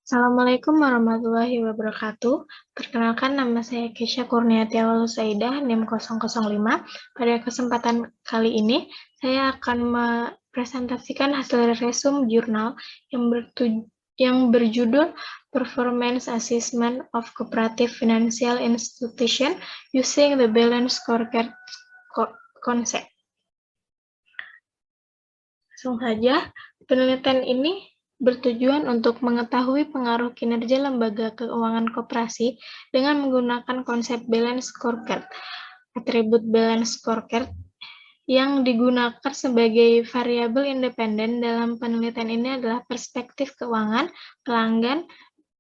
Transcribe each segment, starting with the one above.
Assalamualaikum warahmatullahi wabarakatuh. Perkenalkan, nama saya Kesha Kurniati Awalusaidah, NIM 005. Pada kesempatan kali ini, saya akan mempresentasikan hasil resume jurnal yang berjudul Performance Assessment of Cooperative Financial Institution Using the Balanced Scorecard Concept. Langsung saja, penelitian ini bertujuan untuk mengetahui pengaruh kinerja lembaga keuangan koperasi dengan menggunakan konsep balance scorecard. Atribut balance scorecard yang digunakan sebagai variabel independen dalam penelitian ini adalah perspektif keuangan, pelanggan,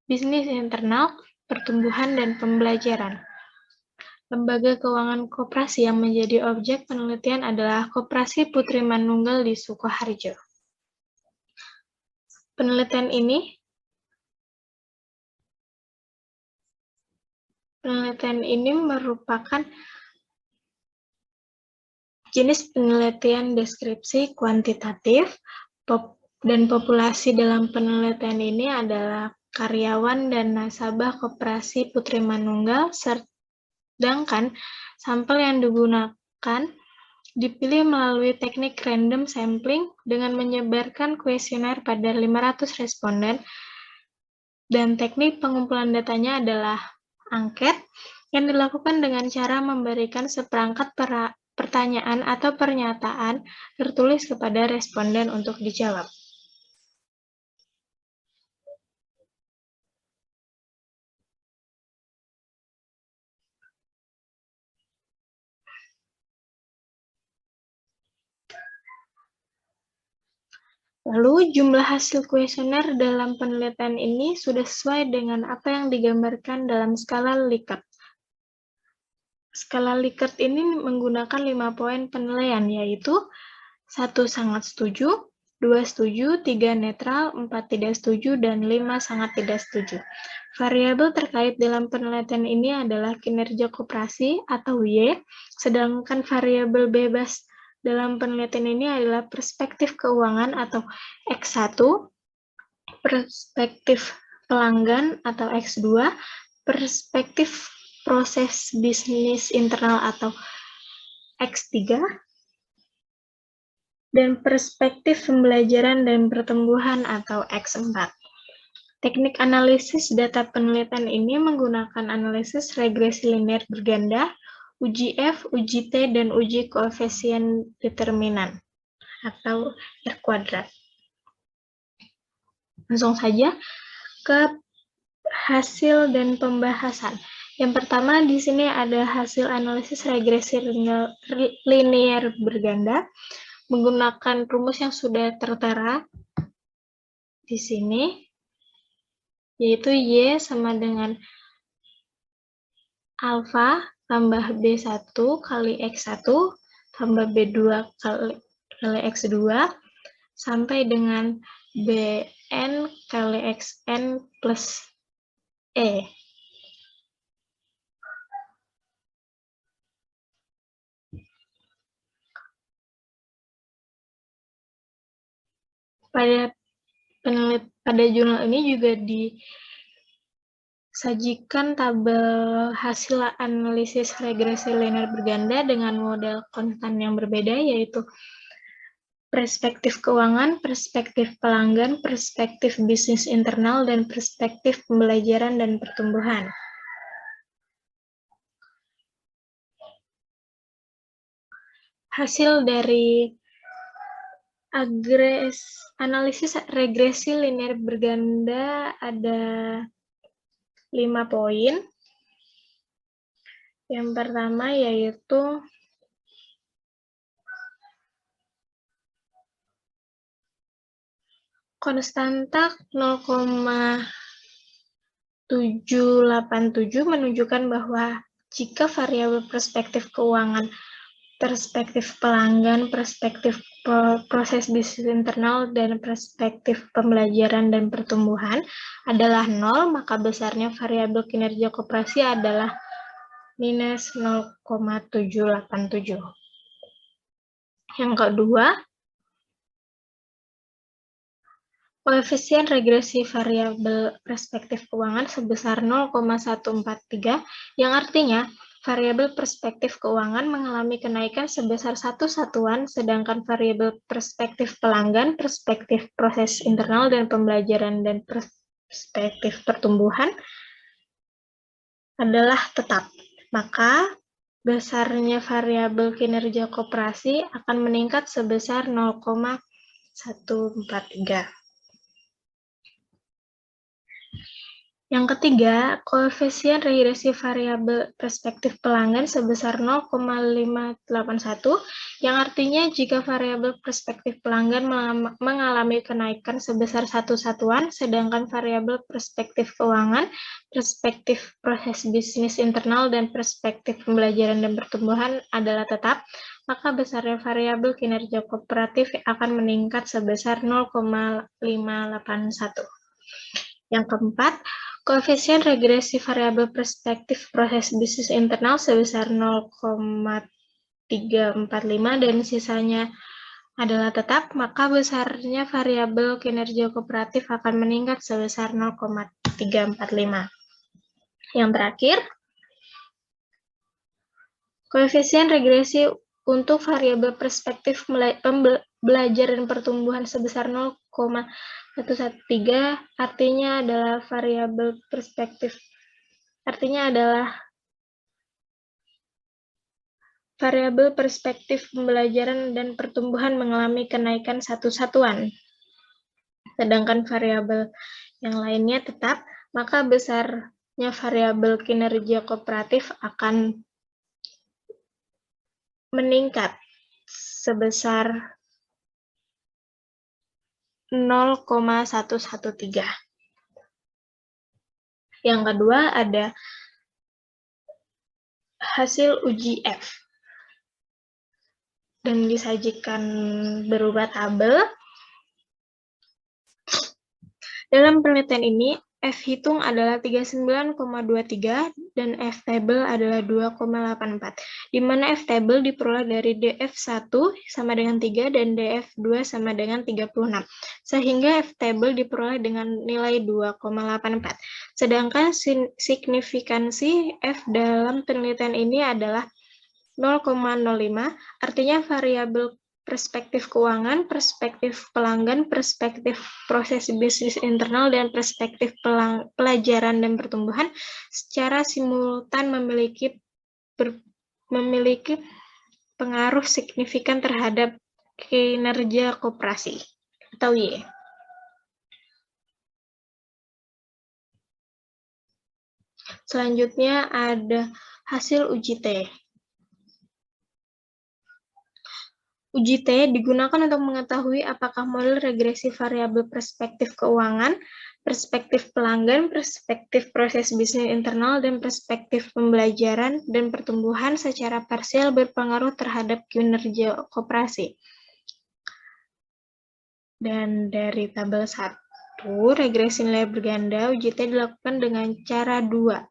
bisnis internal, pertumbuhan, dan pembelajaran. Lembaga keuangan koperasi yang menjadi objek penelitian adalah Koperasi Putri Manunggal di Sukoharjo. Penelitian ini merupakan jenis penelitian deskripsi kuantitatif, dan populasi dalam penelitian ini adalah karyawan dan nasabah Koperasi Putri Manunggal, sedangkan sampel yang digunakan dipilih melalui teknik random sampling dengan menyebarkan kuesioner pada 500 responden, dan teknik pengumpulan datanya adalah angket yang dilakukan dengan cara memberikan seperangkat pertanyaan atau pernyataan tertulis kepada responden untuk dijawab. Lalu, jumlah hasil kuesioner dalam penelitian ini sudah sesuai dengan apa yang digambarkan dalam skala Likert. Skala Likert ini menggunakan 5 poin penilaian, yaitu 1 sangat setuju, 2 setuju, 3 netral, 4 tidak setuju, dan 5 sangat tidak setuju. Variabel terkait dalam penelitian ini adalah kinerja koperasi atau Y, sedangkan variabel bebas dalam penelitian ini adalah perspektif keuangan atau X1, perspektif pelanggan atau X2, perspektif proses bisnis internal atau X3, dan perspektif pembelajaran dan pertumbuhan atau X4. Teknik analisis data penelitian ini menggunakan analisis regresi linear berganda, uji F, uji T, dan uji koefisien determinan atau R kuadrat. Langsung saja ke hasil dan pembahasan. Yang pertama di sini ada hasil analisis regresi linear berganda menggunakan rumus yang sudah tertera di sini, yaitu Y sama dengan alfa tambah B1 kali X1 tambah B2 kali X2 sampai dengan Bn kali Xn plus E. Pada jurnal ini juga disajikan tabel hasil analisis regresi linear berganda dengan model konstan yang berbeda, yaitu perspektif keuangan, perspektif pelanggan, perspektif bisnis internal, dan perspektif pembelajaran dan pertumbuhan. Hasil dari analisis regresi linear berganda ada 5 poin. Yang pertama yaitu konstanta 0,787 menunjukkan bahwa jika variabel perspektif keuangan, perspektif pelanggan, perspektif proses bisnis internal, dan perspektif pembelajaran dan pertumbuhan adalah 0, maka besarnya variabel kinerja koperasi adalah minus 0,787. Yang kedua, Koefisien regresi variabel perspektif keuangan sebesar 0,143, yang artinya variabel perspektif keuangan mengalami kenaikan sebesar 1 satuan, sedangkan variabel perspektif pelanggan, perspektif proses internal dan pembelajaran, dan perspektif pertumbuhan adalah tetap. Maka besarnya variabel kinerja koperasi akan meningkat sebesar 0,143. Yang ketiga, koefisien regresi variabel perspektif pelanggan sebesar 0,581, yang artinya jika variabel perspektif pelanggan mengalami kenaikan sebesar 1 satuan, sedangkan variabel perspektif keuangan, perspektif proses bisnis internal, dan perspektif pembelajaran dan pertumbuhan adalah tetap, maka besarnya variabel kinerja kooperatif akan meningkat sebesar 0,581. Yang keempat, koefisien regresi variabel perspektif proses bisnis internal sebesar 0,345 dan sisanya adalah tetap, maka besarnya variabel kinerja kooperatif akan meningkat sebesar 0,345. Yang terakhir, koefisien regresi untuk variabel perspektif belajar dan pertumbuhan sebesar 0,113, artinya adalah variabel perspektif, variabel perspektif pembelajaran dan pertumbuhan mengalami kenaikan 1 satuan, sedangkan variabel yang lainnya tetap, maka besarnya variabel kinerja kooperatif akan meningkat sebesar 0,113. Yang kedua ada hasil uji F dan disajikan berupa tabel. Dalam penelitian ini, F hitung adalah 39,23 dan F table adalah 2,84, di mana F table diperoleh dari DF1 sama dengan 3 dan DF2 sama dengan 36, sehingga F table diperoleh dengan nilai 2,84. Sedangkan signifikansi F dalam penelitian ini adalah 0,05, artinya variabel perspektif keuangan, perspektif pelanggan, perspektif proses bisnis internal, dan perspektif pelajaran dan pertumbuhan secara simultan memiliki pengaruh signifikan terhadap kinerja koperasi atau Y. Selanjutnya ada hasil uji T. Uji T digunakan untuk mengetahui apakah model regresi variabel perspektif keuangan, perspektif pelanggan, perspektif proses bisnis internal, dan perspektif pembelajaran dan pertumbuhan secara parsial berpengaruh terhadap kinerja koperasi. Dan dari tabel 1, regresi nilai berganda, uji T dilakukan dengan cara 2.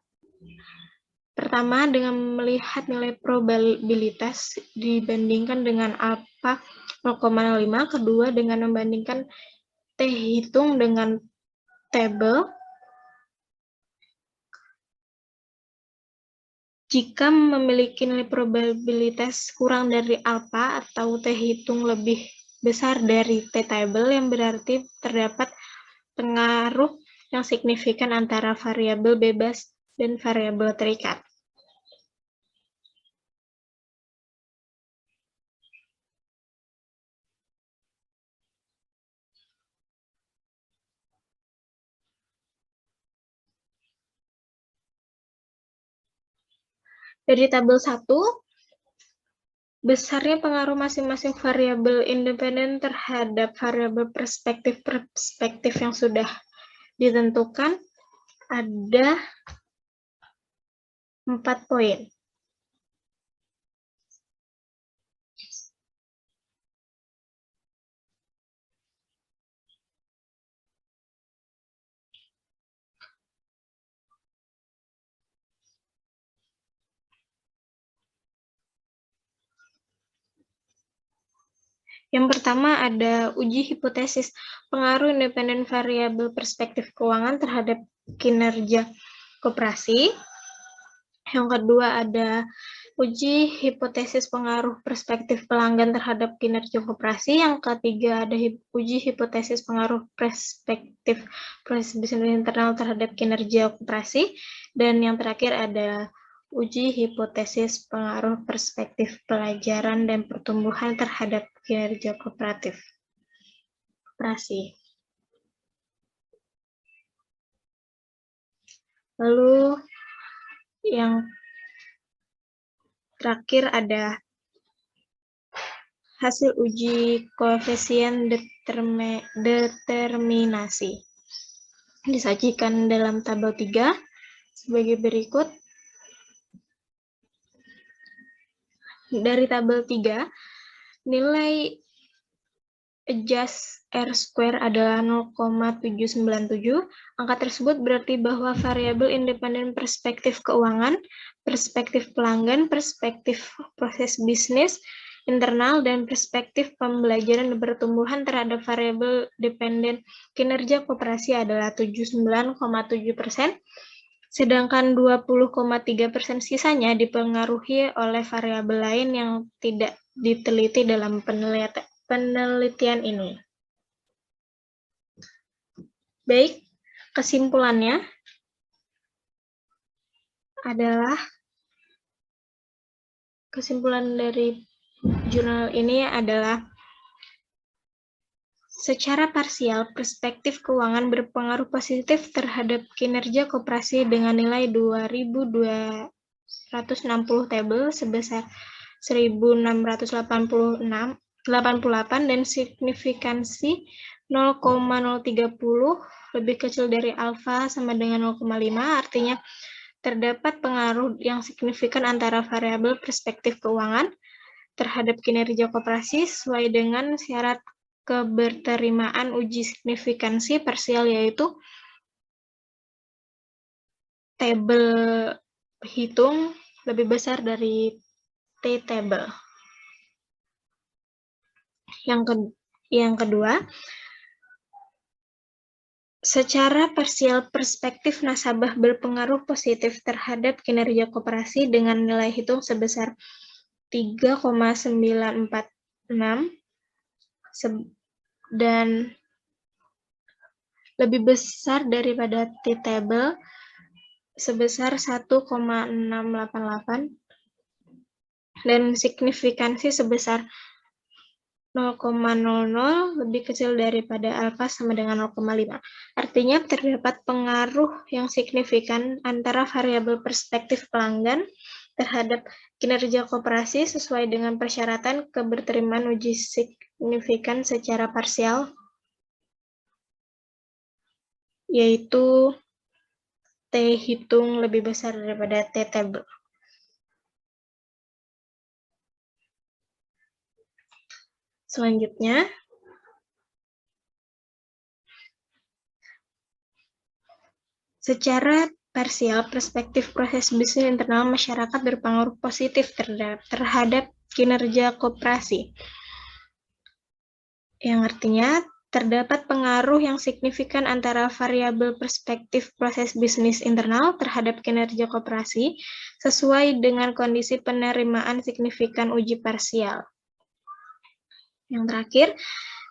Pertama, dengan melihat nilai probabilitas dibandingkan dengan alfa 0,05. Kedua, dengan membandingkan T hitung dengan tabel. Jika memiliki nilai probabilitas kurang dari alfa atau T hitung lebih besar dari T table, yang berarti terdapat pengaruh yang signifikan antara variabel bebas dan variabel terikat. Dari tabel 1, besarnya pengaruh masing-masing variabel independen terhadap variabel perspektif yang sudah ditentukan ada 4 poin. Yang pertama ada uji hipotesis pengaruh independen variabel perspektif keuangan terhadap kinerja koperasi. Yang kedua ada uji hipotesis pengaruh perspektif pelanggan terhadap kinerja koperasi. Yang ketiga ada uji hipotesis pengaruh perspektif proses bisnis internal terhadap kinerja koperasi. Dan yang terakhir ada uji hipotesis pengaruh perspektif pelajaran dan pertumbuhan terhadap kinerja koperasi. Lalu yang terakhir ada hasil uji koefisien determinasi. Disajikan dalam tabel 3 sebagai berikut. Dari tabel 3, nilai adjust R-square adalah 0,797. Angka tersebut berarti bahwa variabel independen perspektif keuangan, perspektif pelanggan, perspektif proses bisnis internal, dan perspektif pembelajaran dan pertumbuhan terhadap variabel dependen kinerja koperasi adalah 79,7%. Sedangkan 20,3% sisanya dipengaruhi oleh variabel lain yang tidak diteliti dalam penelitian ini. Baik, kesimpulannya adalah kesimpulan dari jurnal ini adalah secara parsial, perspektif keuangan berpengaruh positif terhadap kinerja koperasi dengan nilai 2.260 tabel sebesar 1.688 dan signifikansi 0,030 lebih kecil dari alfa sama dengan 0,5, artinya terdapat pengaruh yang signifikan antara variabel perspektif keuangan terhadap kinerja koperasi sesuai dengan syarat keberterimaan uji signifikansi parsial, yaitu tabel hitung lebih besar dari T-table. Yang kedua, secara parsial perspektif nasabah berpengaruh positif terhadap kinerja koperasi dengan nilai hitung sebesar 3,946 dan lebih besar daripada T-table sebesar 1,688 dan signifikansi sebesar 0,00 lebih kecil daripada alfa sama dengan 0,5. Artinya terdapat pengaruh yang signifikan antara variabel perspektif pelanggan terhadap kinerja koperasi sesuai dengan persyaratan keberterimaan uji signifikan secara parsial, yaitu T hitung lebih besar daripada T-table. Selanjutnya, secara parsial, perspektif proses bisnis internal masyarakat berpengaruh positif terhadap kinerja koperasi, yang artinya terdapat pengaruh yang signifikan antara variabel perspektif proses bisnis internal terhadap kinerja koperasi sesuai dengan kondisi penerimaan signifikan uji parsial. Yang terakhir,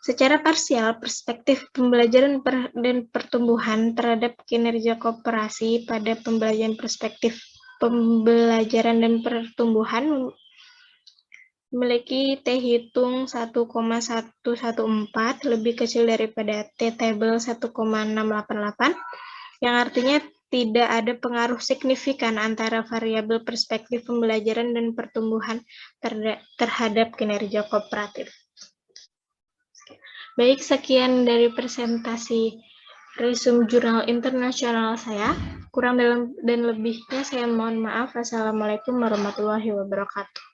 secara parsial, perspektif pembelajaran dan pertumbuhan terhadap kinerja koperasi pada pembelajaran perspektif pembelajaran dan pertumbuhan memiliki T hitung 1,114 lebih kecil daripada T-table 1,688, yang artinya tidak ada pengaruh signifikan antara variabel perspektif pembelajaran dan pertumbuhan terhadap kinerja kooperatif. Baik, sekian dari presentasi resume jurnal internasional saya. Kurang dan lebihnya saya mohon maaf. Wassalamualaikum warahmatullahi wabarakatuh.